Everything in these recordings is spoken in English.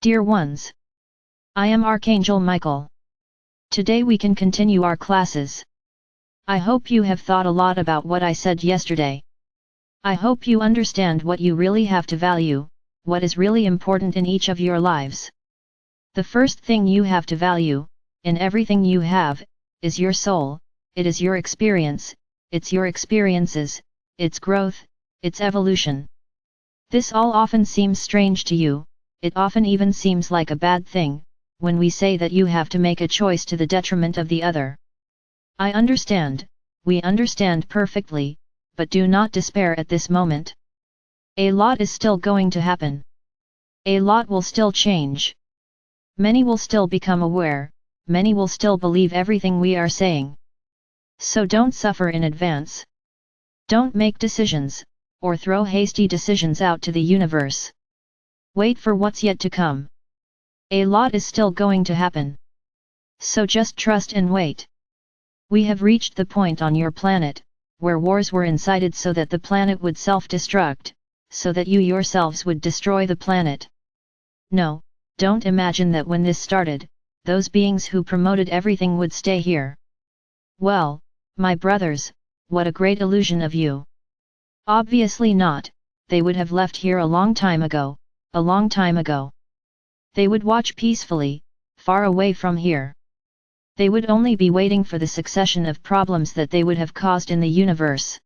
Dear ones, I am Archangel Michael. Today we can continue our classes. I hope you have thought a lot about what I said yesterday. I hope you understand what you really have to value, what is really important in each of your lives. The first thing you have to value, in everything you have, is your soul. It is your experience, it's your experiences, its growth, its evolution. This all often seems strange to you, it often even seems like a bad thing, when we say that you have to make a choice to the detriment of the other. I understand, we understand perfectly, but do not despair at this moment. A lot is still going to happen. A lot will still change. Many will still become aware, many will still believe everything we are saying. So don't suffer in advance. Don't make decisions, or throw hasty decisions out to the universe. Wait for what's yet to come. A lot is still going to happen. So just trust and wait. We have reached the point on your planet, where wars were incited so that the planet would self-destruct, so that you yourselves would destroy the planet. No, don't imagine that when this started, those beings who promoted everything would stay here. Well, my brothers, what a great illusion of you. Obviously not, they would have left here a long time ago, a long time ago. They would watch peacefully, far away from here. They would only be waiting for the succession of problems that they would have caused in the universe.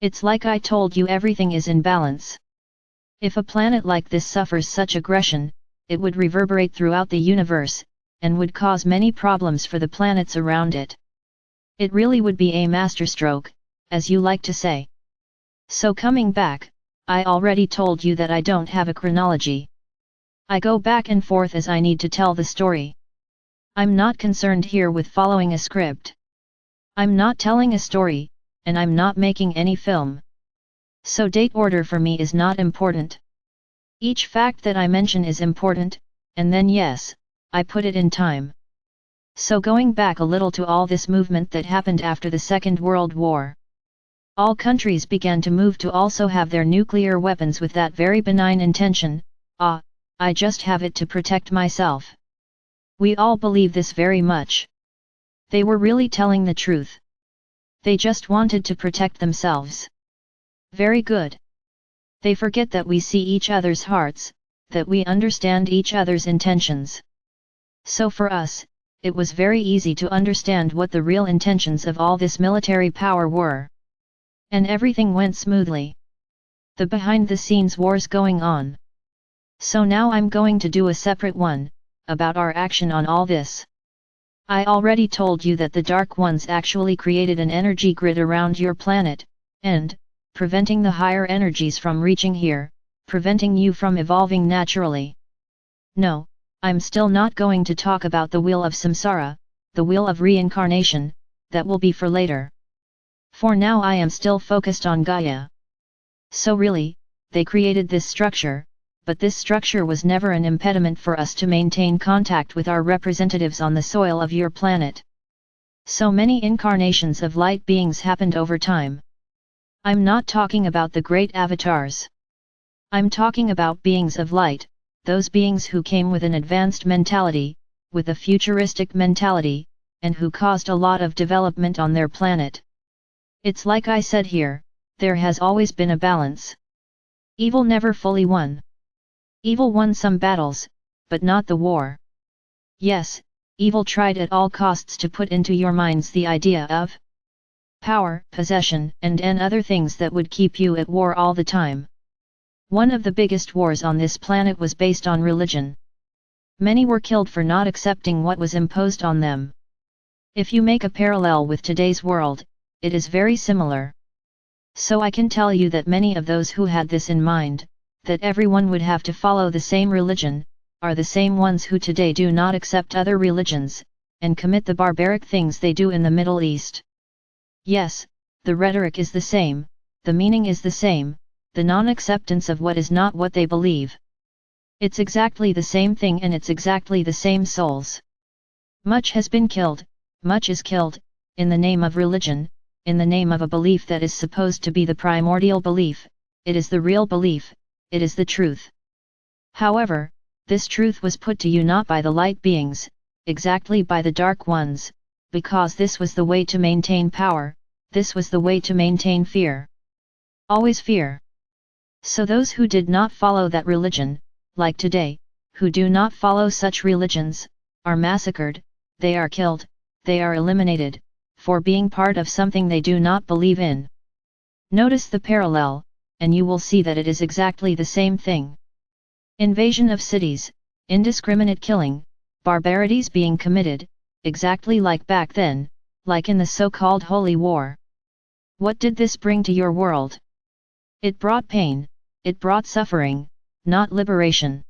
It's like I told you, everything is in balance. If a planet like this suffers such aggression, it would reverberate throughout the universe, and would cause many problems for the planets around it. It really would be a masterstroke, as you like to say. So coming back, I already told you that I don't have a chronology. I go back and forth as I need to tell the story. I'm not concerned here with following a script. I'm not telling a story, and I'm not making any film. So date order for me is not important. Each fact that I mention is important, and then yes, I put it in time. So going back a little to all this movement that happened after the Second World War. All countries began to move to also have their nuclear weapons with that very benign intention, I just have it to protect myself. We all believe this very much. They were really telling the truth. They just wanted to protect themselves. Very good. They forget that we see each other's hearts, that we understand each other's intentions. So for us, it was very easy to understand what the real intentions of all this military power were. And everything went smoothly. The behind-the-scenes wars going on. So now I'm going to do a separate one, about our action on all this. I already told you that the Dark Ones actually created an energy grid around your planet, and, preventing the higher energies from reaching here, preventing you from evolving naturally. No, I'm still not going to talk about the wheel of samsara, the wheel of reincarnation, that will be for later. For now I am still focused on Gaia. So really, they created this structure, but this structure was never an impediment for us to maintain contact with our representatives on the soil of your planet. So many incarnations of light beings happened over time. I'm not talking about the great avatars. I'm talking about beings of light, those beings who came with an advanced mentality, with a futuristic mentality, and who caused a lot of development on their planet. It's like I said here, there has always been a balance. Evil never fully won. Evil won some battles, but not the war. Yes, evil tried at all costs to put into your minds the idea of power, possession, and other things that would keep you at war all the time. One of the biggest wars on this planet was based on religion. Many were killed for not accepting what was imposed on them. If you make a parallel with today's world, it is very similar. So I can tell you that many of those who had this in mind, that everyone would have to follow the same religion, are the same ones who today do not accept other religions, and commit the barbaric things they do in the Middle East. Yes, the rhetoric is the same, the meaning is the same, the non-acceptance of what is not what they believe. It's exactly the same thing, and it's exactly the same souls. Much has been killed, much is killed, in the name of religion, in the name of a belief that is supposed to be the primordial belief, it is the real belief, it is the truth. However, This truth was put to you not by the light beings, exactly by the dark ones, because this was the way to maintain power, this was the way to maintain fear. Always fear. So those who did not follow that religion, like today, who do not follow such religions, are massacred, they are killed, they are eliminated, for being part of something they do not believe in. Notice the parallel, and you will see that it is exactly the same thing. Invasion of cities, indiscriminate killing, barbarities being committed, exactly like back then, like in the so-called Holy War. What did this bring to your world? It brought pain, it brought suffering, not liberation.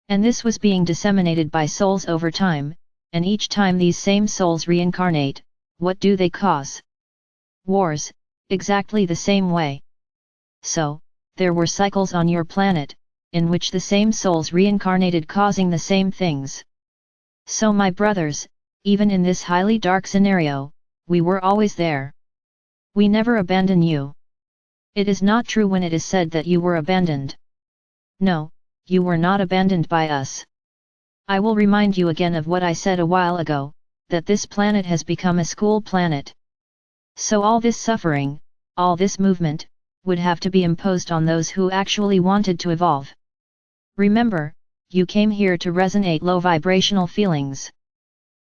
And this was being disseminated by souls over time, and each time these same souls reincarnate, what do they cause? Wars, exactly the same way. So, there were cycles on your planet, in which the same souls reincarnated causing the same things. So my brothers, even in this highly dark scenario, we were always there. We never abandon you. It is not true when it is said that you were abandoned. No, you were not abandoned by us. I will remind you again of what I said a while ago, that this planet has become a school planet. So all this suffering, all this movement, would have to be imposed on those who actually wanted to evolve. Remember, you came here to resonate low vibrational feelings.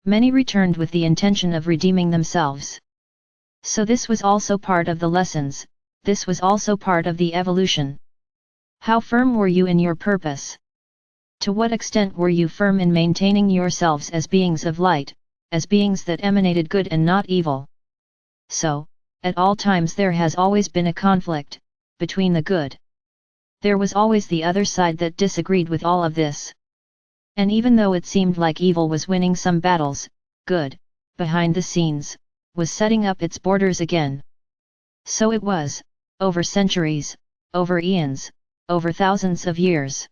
Many returned with the intention of redeeming themselves. So this was also part of the lessons, this was also part of the evolution. How firm were you in your purpose? To what extent were you firm in maintaining yourselves as beings of light, as beings that emanated good and not evil? So, at all times there has always been a conflict, between the good. There was always the other side that disagreed with all of this. And even though it seemed like evil was winning some battles, good, behind the scenes, was setting up its borders again. So it was, over centuries, over eons, over thousands of years.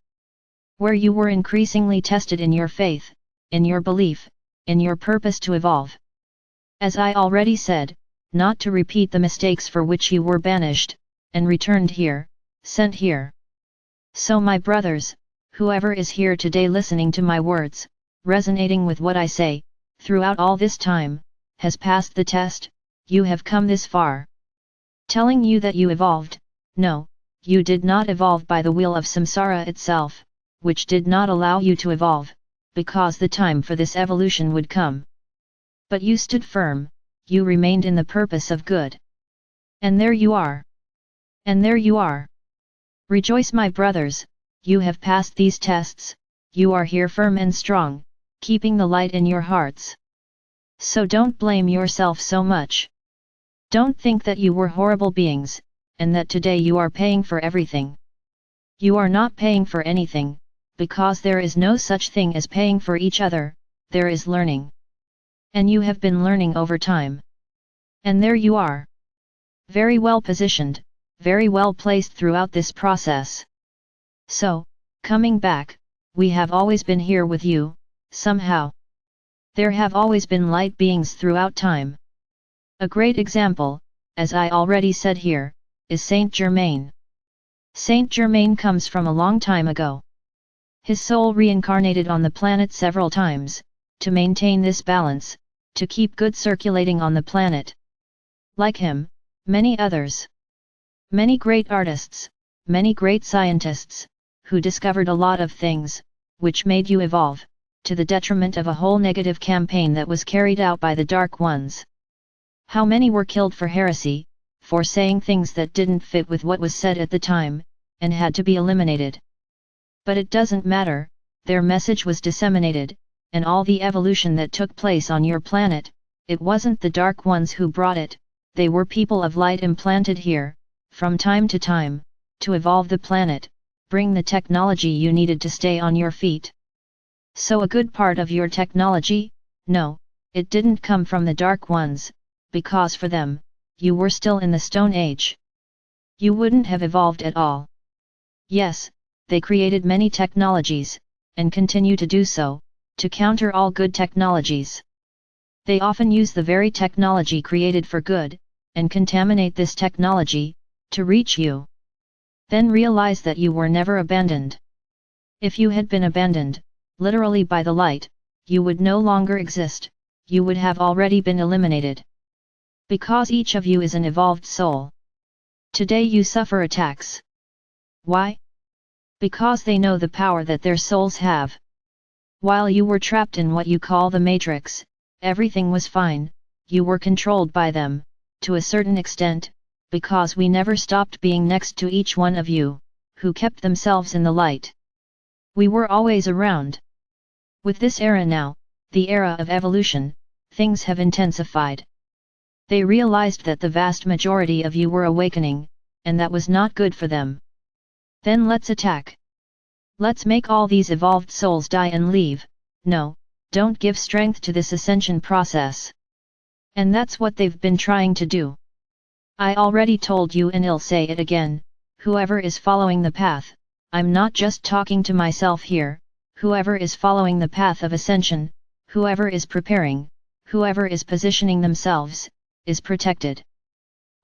Where you were increasingly tested in your faith, in your belief, in your purpose to evolve. As I already said, not to repeat the mistakes for which you were banished, and returned here, sent here. So my brothers, whoever is here today listening to my words, resonating with what I say, throughout all this time, has passed the test, you have come this far. Telling you that you evolved, no, you did not evolve by the wheel of samsara itself, which did not allow you to evolve, because the time for this evolution would come. But you stood firm, you remained in the purpose of good. And there you are. And there you are. Rejoice my brothers, you have passed these tests, you are here firm and strong, keeping the light in your hearts. So don't blame yourself so much. Don't think that you were horrible beings, and that today you are paying for everything. You are not paying for anything, because there is no such thing as paying for each other, there is learning. And you have been learning over time. And there you are. Very well positioned, very well placed throughout this process. So, coming back, we have always been here with you, somehow. There have always been light beings throughout time. A great example, as I already said here, is Saint Germain. Saint Germain comes from a long time ago. His soul reincarnated on the planet several times, to maintain this balance, to keep good circulating on the planet. Like him, many others. Many great artists, many great scientists, who discovered a lot of things, which made you evolve, to the detriment of a whole negative campaign that was carried out by the Dark Ones. How many were killed for heresy, for saying things that didn't fit with what was said at the time, and had to be eliminated. But it doesn't matter, their message was disseminated, and all the evolution that took place on your planet, it wasn't the Dark Ones who brought it, they were people of light implanted here, from time to time, to evolve the planet, bring the technology you needed to stay on your feet. So a good part of your technology, no, it didn't come from the Dark Ones, because for them, you were still in the Stone Age. You wouldn't have evolved at all. Yes, they created many technologies, and continue to do so, to counter all good technologies. They often use the very technology created for good, and contaminate this technology, to reach you. Then realize that you were never abandoned. If you had been abandoned, literally by the light, you would no longer exist, you would have already been eliminated. Because each of you is an evolved soul. Today you suffer attacks. Why? Because they know the power that their souls have. While you were trapped in what you call the matrix, everything was fine, you were controlled by them, to a certain extent, because we never stopped being next to each one of you, who kept themselves in the light. We were always around. With this era now, the era of evolution, things have intensified. They realized that the vast majority of you were awakening, and that was not good for them. Then let's attack. Let's make all these evolved souls die and leave. No, don't give strength to this ascension process. And that's what they've been trying to do. I already told you and I'll say it again, whoever is following the path, I'm not just talking to myself here, whoever is following the path of ascension, whoever is preparing, whoever is positioning themselves, is protected.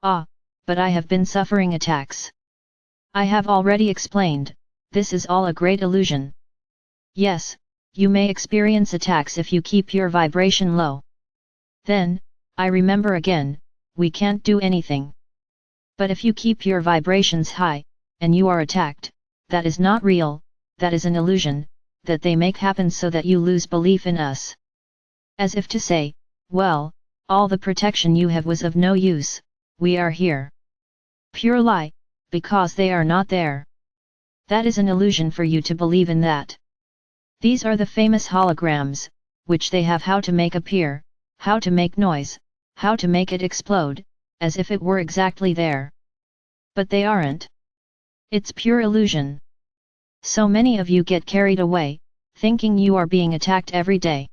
Ah, but I have been suffering attacks. I have already explained, this is all a great illusion. Yes, you may experience attacks if you keep your vibration low. Then, I remember again, we can't do anything. But if you keep your vibrations high, and you are attacked, that is not real, that is an illusion, that they make happen so that you lose belief in us. As if to say, well, all the protection you have was of no use, we are here. Pure lie, because they are not there. That is an illusion for you to believe in that. These are the famous holograms, which they have how to make appear, how to make noise, how to make it explode, as if it were exactly there. But they aren't. It's pure illusion. So many of you get carried away, thinking you are being attacked every day.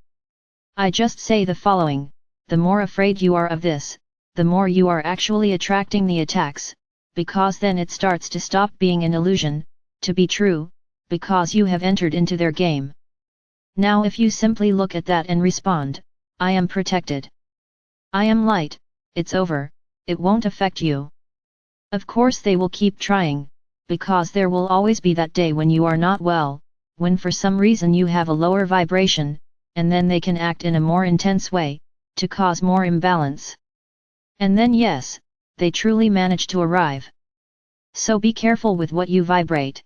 I just say the following, the more afraid you are of this, the more you are actually attracting the attacks, because then it starts to stop being an illusion, to be true, because you have entered into their game. Now if you simply look at that and respond, I am protected. I am light, it's over, it won't affect you. Of course they will keep trying, because there will always be that day when you are not well, when for some reason you have a lower vibration, and then they can act in a more intense way, to cause more imbalance. And then yes, they truly manage to arrive. So be careful with what you vibrate.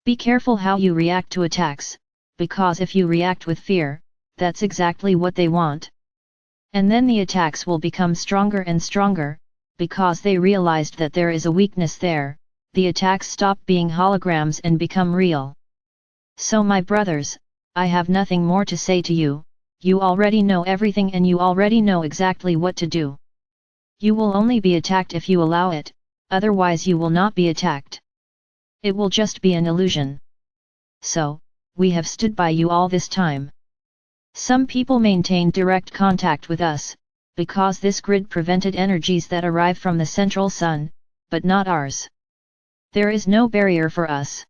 Be careful how you react to attacks, because if you react with fear, that's exactly what they want. And then the attacks will become stronger and stronger, because they realized that there is a weakness there, the attacks stop being holograms and become real. So my brothers, I have nothing more to say to you, you already know everything and you already know exactly what to do. You will only be attacked if you allow it, otherwise you will not be attacked. It will just be an illusion. So, we have stood by you all this time. Some people maintained direct contact with us, because this grid prevented energies that arrive from the central sun, but not ours. There is no barrier for us.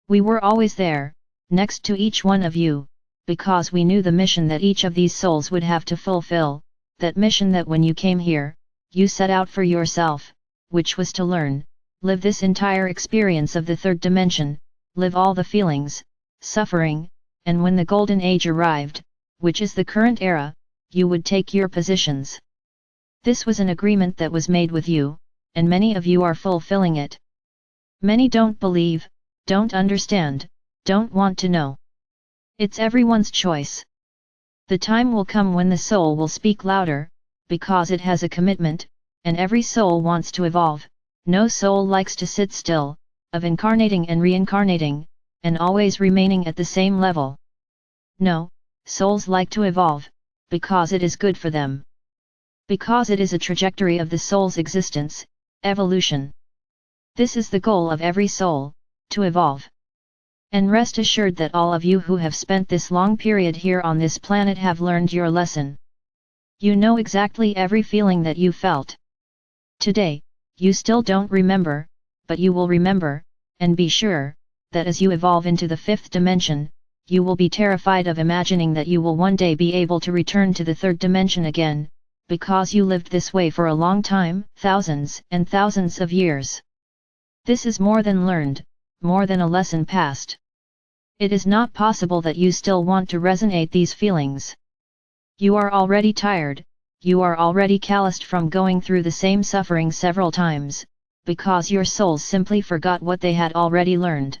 We were always there, next to each one of you, because we knew the mission that each of these souls would have to fulfill, that mission that when you came here, you set out for yourself, which was to learn, live this entire experience of the third dimension, live all the feelings, suffering, and when the golden age arrived, which is the current era, you would take your positions. This was an agreement that was made with you, and many of you are fulfilling it. Many don't believe, don't understand, don't want to know. It's everyone's choice. The time will come when the soul will speak louder, because it has a commitment, and every soul wants to evolve. No soul likes to sit still, of incarnating and reincarnating, and always remaining at the same level. No, souls like to evolve, because it is good for them. Because it is a trajectory of the soul's existence, evolution. This is the goal of every soul, to evolve. And rest assured that all of you who have spent this long period here on this planet have learned your lesson. You know exactly every feeling that you felt. Today, you still don't remember, but you will remember, and be sure, that as you evolve into the fifth dimension, you will be terrified of imagining that you will one day be able to return to the third dimension again, because you lived this way for a long time, thousands and thousands of years. This is more than learned, more than a lesson passed. It is not possible that you still want to resonate these feelings. You are already tired, you are already calloused from going through the same suffering several times, because your souls simply forgot what they had already learned.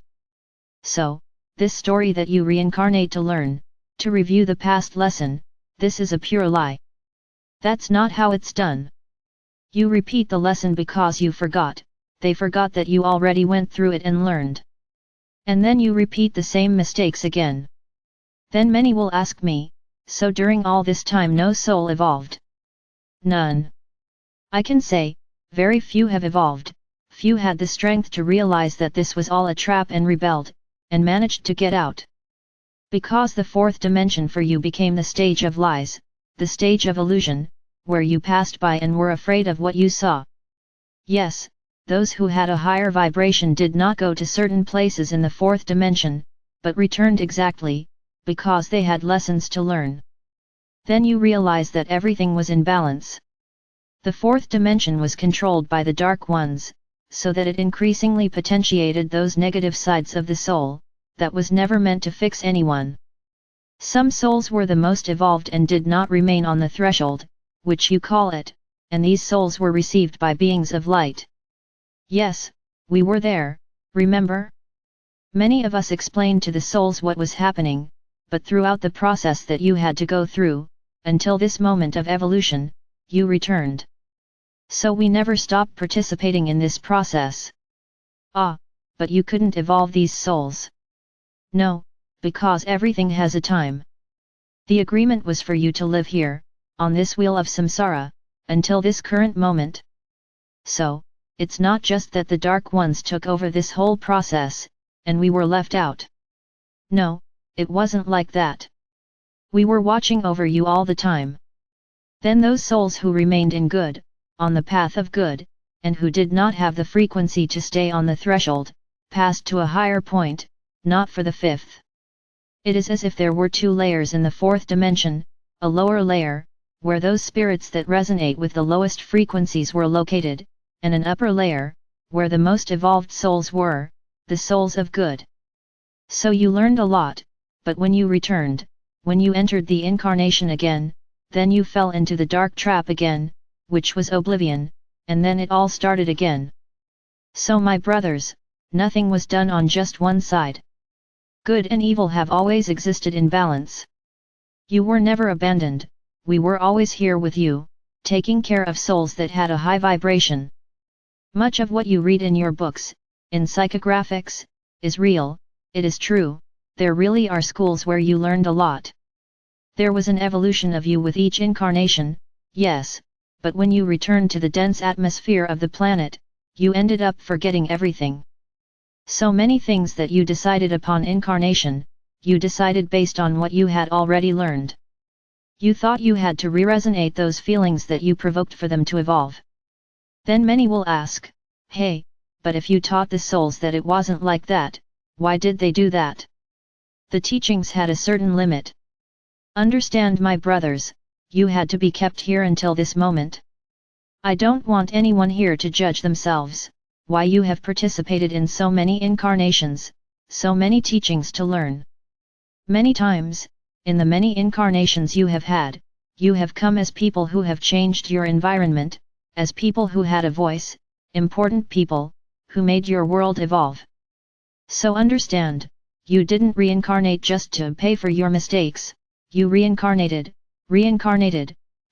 So, this story that you reincarnate to learn, to review the past lesson, this is a pure lie. That's not how it's done. You repeat the lesson because you forgot, they forgot that you already went through it and learned. And then you repeat the same mistakes again. Then many will ask me, so during all this time no soul evolved? None. I can say, very few have evolved, few had the strength to realize that this was all a trap and rebelled, and managed to get out. Because the fourth dimension for you became the stage of lies, the stage of illusion, where you passed by and were afraid of what you saw. Yes, those who had a higher vibration did not go to certain places in the fourth dimension, but returned exactly, because they had lessons to learn. Then you realize that everything was in balance. The fourth dimension was controlled by the dark ones, so that it increasingly potentiated those negative sides of the soul, that was never meant to fix anyone. Some souls were the most evolved and did not remain on the threshold, which you call it, and these souls were received by beings of light. Yes, we were there, remember? Many of us explained to the souls what was happening, but throughout the process that you had to go through, until this moment of evolution, you returned. So we never stopped participating in this process. Ah, but you couldn't evolve these souls. No, because everything has a time. The agreement was for you to live here, on this wheel of samsara, until this current moment. So, it's not just that the dark ones took over this whole process, and we were left out. No, it wasn't like that. We were watching over you all the time. Then those souls who remained in good, on the path of good, and who did not have the frequency to stay on the threshold, passed to a higher point, not for the fifth. It is as if there were two layers in the fourth dimension, a lower layer, where those spirits that resonate with the lowest frequencies were located, and an upper layer, where the most evolved souls were, the souls of good. So you learned a lot, but when you returned, when you entered the incarnation again, then you fell into the dark trap again, which was oblivion, and then it all started again. So my brothers, nothing was done on just one side. Good and evil have always existed in balance. You were never abandoned, we were always here with you, taking care of souls that had a high vibration. Much of what you read in your books, in psychographics, is real, it is true, there really are schools where you learned a lot. There was an evolution of you with each incarnation, yes, but when you returned to the dense atmosphere of the planet, you ended up forgetting everything. So many things that you decided upon incarnation, you decided based on what you had already learned. You thought you had to re-resonate those feelings that you provoked for them to evolve. Then many will ask, hey, but if you taught the souls that it wasn't like that, why did they do that? The teachings had a certain limit. Understand, my brothers, you had to be kept here until this moment. I don't want anyone here to judge themselves, why you have participated in so many incarnations, so many teachings to learn. Many times, in the many incarnations you have had, you have come as people who have changed your environment, as people who had a voice, important people, who made your world evolve. So understand, you didn't reincarnate just to pay for your mistakes, you reincarnated,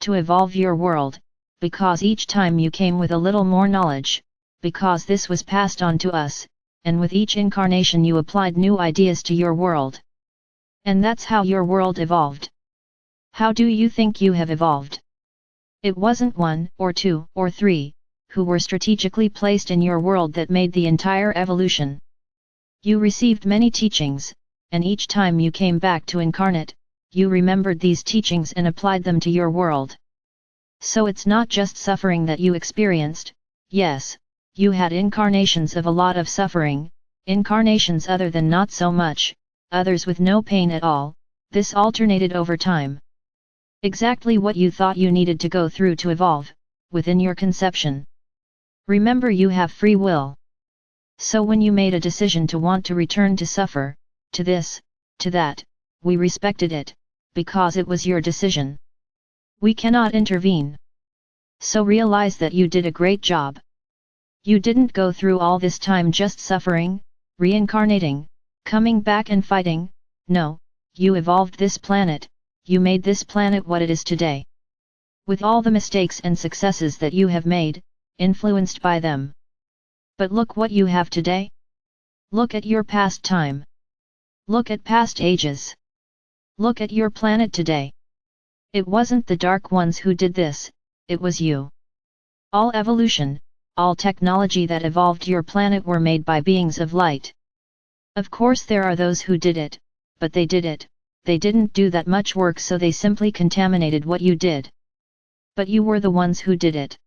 to evolve your world, because each time you came with a little more knowledge, because this was passed on to us, and with each incarnation you applied new ideas to your world. And that's how your world evolved. How do you think you have evolved? It wasn't one, or two, or three, who were strategically placed in your world that made the entire evolution. You received many teachings, and each time you came back to incarnate, you remembered these teachings and applied them to your world. So it's not just suffering that you experienced, yes, you had incarnations of a lot of suffering, incarnations other than not so much, others with no pain at all, this alternated over time. Exactly what you thought you needed to go through to evolve, within your conception. Remember, you have free will. So when you made a decision to want to return to suffer, to this, to that, we respected it, because it was your decision. We cannot intervene. So realize that you did a great job. You didn't go through all this time just suffering, reincarnating, coming back and fighting. No, you evolved this planet, you made this planet what it is today. With all the mistakes and successes that you have made, influenced by them. But look what you have today. Look at your past time. Look at past ages. Look at your planet today. It wasn't the dark ones who did this, it was you. All evolution, all technology that evolved your planet were made by beings of light. Of course there are those who did it, but they did it, they didn't do that much work, so they simply contaminated what you did. But you were the ones who did it.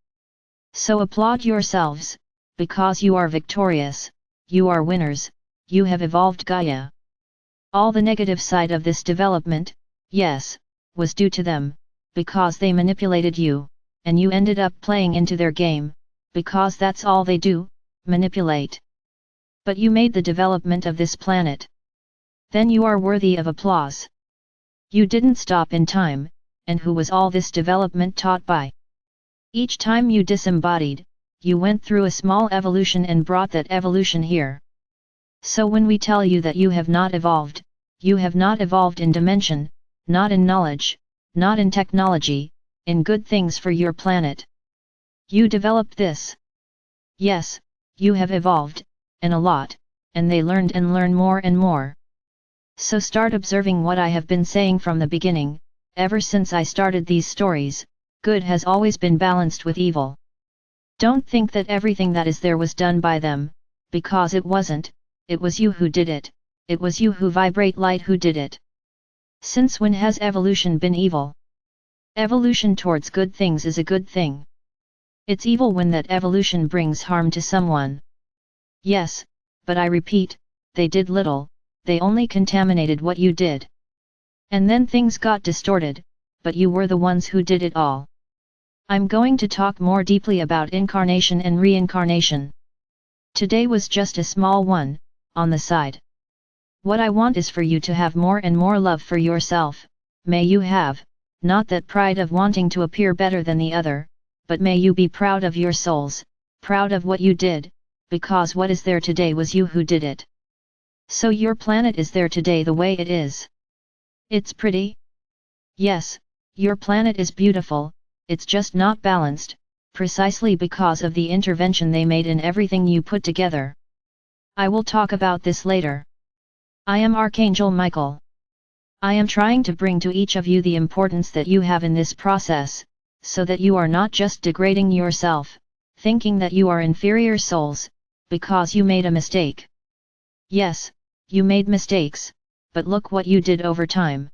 So applaud yourselves, because you are victorious, you are winners, you have evolved Gaia. All the negative side of this development, yes, was due to them, because they manipulated you, and you ended up playing into their game, because that's all they do, manipulate. But you made the development of this planet. Then you are worthy of applause. You didn't stop in time, and who was all this development taught by? Each time you disembodied, you went through a small evolution and brought that evolution here. So when we tell you that you have not evolved in dimension, not in knowledge, not in technology, in good things for your planet. You developed this. Yes, you have evolved, and a lot, and they learned and learn more and more. So start observing what I have been saying from the beginning. Ever since I started these stories, good has always been balanced with evil. Don't think that everything that is there was done by them, because it wasn't, it was you who did it, it was you who vibrate light who did it. Since when has evolution been evil? Evolution towards good things is a good thing. It's evil when that evolution brings harm to someone. Yes, but I repeat, they did little, they only contaminated what you did. And then things got distorted, but you were the ones who did it all. I'm going to talk more deeply about incarnation and reincarnation. Today was just a small one, on the side. What I want is for you to have more and more love for yourself, may you have, not that pride of wanting to appear better than the other, but may you be proud of your souls, proud of what you did, because what is there today was you who did it. So your planet is there today the way it is. It's pretty? Yes, your planet is beautiful, it's just not balanced, precisely because of the intervention they made in everything you put together. I will talk about this later. I am Archangel Michael. I am trying to bring to each of you the importance that you have in this process, so that you are not just degrading yourself, thinking that you are inferior souls, because you made a mistake. Yes, you made mistakes, but look what you did over time.